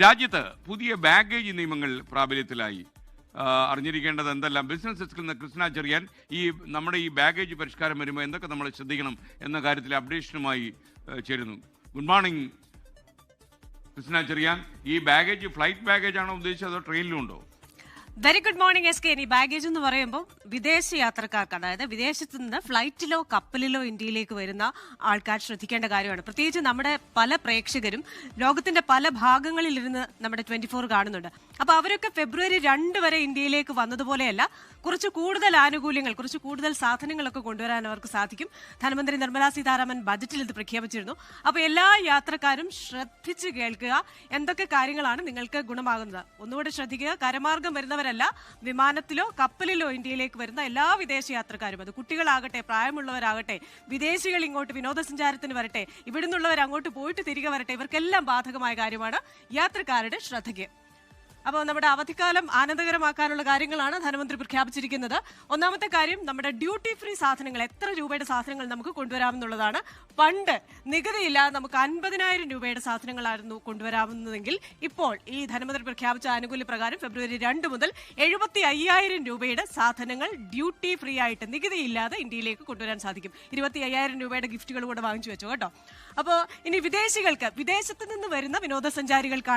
രാജ്യത്ത് പുതിയ ബാഗേജ് നിയമങ്ങൾ പ്രാബല്യത്തിലായി. അറിഞ്ഞിരിക്കേണ്ടത് എന്തെല്ലാം? ബിസിനസ് ഡെസ്കിൽ നിന്ന് കൃഷ്ണ ചെറിയാൻ നമ്മുടെ ഈ ബാഗേജ് പരിഷ്കാരം വരുമ്പോൾ എന്തൊക്കെ നമ്മൾ ശ്രദ്ധിക്കണം എന്ന കാര്യത്തിൽ അപ്ഡേഷനുമായി ചേരുന്നു. Good morning Krishna Cheriyan. ഈ ബാഗേജ് ഫ്ലൈറ്റ് ബാഗേജ് ആണോ ഉദ്ദേശിച്ചത്, അതോ ട്രെയിനിലും ഉണ്ടോ? Very good morning S K. ഈ ബാഗേജ് എന്ന് പറയുമ്പോൾ വിദേശ യാത്രക്കാർക്ക്, അതായത് വിദേശത്ത് നിന്ന് ഫ്ലൈറ്റിലോ കപ്പലിലോ ഇന്ത്യയിലേക്ക് വരുന്ന ആൾക്കാർ ശ്രദ്ധിക്കേണ്ട കാര്യമാണ്. പ്രത്യേകിച്ച് നമ്മുടെ പല പ്രേക്ഷകരും ലോകത്തിന്റെ പല ഭാഗങ്ങളിൽ ഇരുന്ന് നമ്മുടെ 24 കാണുന്നുണ്ട്. അപ്പൊ അവരൊക്കെ ഫെബ്രുവരി 2 വരെ ഇന്ത്യയിലേക്ക് വന്നതുപോലെയല്ല, കുറച്ച് കൂടുതൽ ആനുകൂല്യങ്ങൾ, കുറച്ച് കൂടുതൽ സാധനങ്ങളൊക്കെ കൊണ്ടുവരാൻ അവർക്ക് സാധിക്കും. ധനമന്ത്രി നിർമ്മലാ സീതാരാമൻ ബജറ്റിൽ ഇത് പ്രഖ്യാപിച്ചിരുന്നു. അപ്പൊ എല്ലാ യാത്രക്കാരും ശ്രദ്ധിച്ച് കേൾക്കുക, എന്തൊക്കെ കാര്യങ്ങളാണ് നിങ്ങൾക്ക് ഗുണമാകുന്നത്. ഒന്നുകൂടെ ശ്രദ്ധിക്കുക, കരമാർഗം വരുന്നവരല്ല, വിമാനത്തിലോ കപ്പലിലോ ഇന്ത്യയിലേക്ക് വരുന്ന എല്ലാ വിദേശ യാത്രക്കാരും, അത് കുട്ടികളാകട്ടെ പ്രായമുള്ളവരാകട്ടെ, വിദേശികൾ ഇങ്ങോട്ട് വിനോദസഞ്ചാരത്തിന് വരട്ടെ, ഇവിടുന്നുള്ളവർ അങ്ങോട്ട് പോയിട്ട് തിരികെ വരട്ടെ, ഇവർക്കെല്ലാം ബാധകമായ കാര്യമാണ് യാത്രക്കാരുടെ ശ്രദ്ധയ്ക്ക്. അപ്പോൾ നമ്മുടെ അവധിക്കാലം ആനന്ദകരമാക്കാനുള്ള കാര്യങ്ങളാണ് ധനമന്ത്രി പ്രഖ്യാപിച്ചിരിക്കുന്നത്. ഒന്നാമത്തെ കാര്യം, നമ്മുടെ ഡ്യൂട്ടി ഫ്രീ സാധനങ്ങൾ, എത്ര രൂപയുടെ സാധനങ്ങൾ നമുക്ക് കൊണ്ടുവരാമെന്നുള്ളതാണ്. പണ്ട് നികുതിയില്ലാതെ നമുക്ക് 50,000 രൂപയുടെ സാധനങ്ങളായിരുന്നു കൊണ്ടുവരാവുന്നതെങ്കിൽ ഇപ്പോൾ ഈ ധനമന്ത്രി പ്രഖ്യാപിച്ച ആനുകൂല്യ പ്രകാരം ഫെബ്രുവരി 2 മുതൽ 75,000 രൂപയുടെ സാധനങ്ങൾ ഡ്യൂട്ടി ഫ്രീ ആയിട്ട് നികുതിയില്ലാതെ ഇന്ത്യയിലേക്ക് കൊണ്ടുവരാൻ സാധിക്കും. 25,000 രൂപയുടെ ഗിഫ്റ്റുകൾ കൂടെ വാങ്ങിച്ചു വെച്ചോ കേട്ടോ. അപ്പോൾ ഇനി വിദേശികൾക്ക്, വിദേശത്ത് നിന്ന് വരുന്ന വിനോദസഞ്ചാരികൾക്കാണ്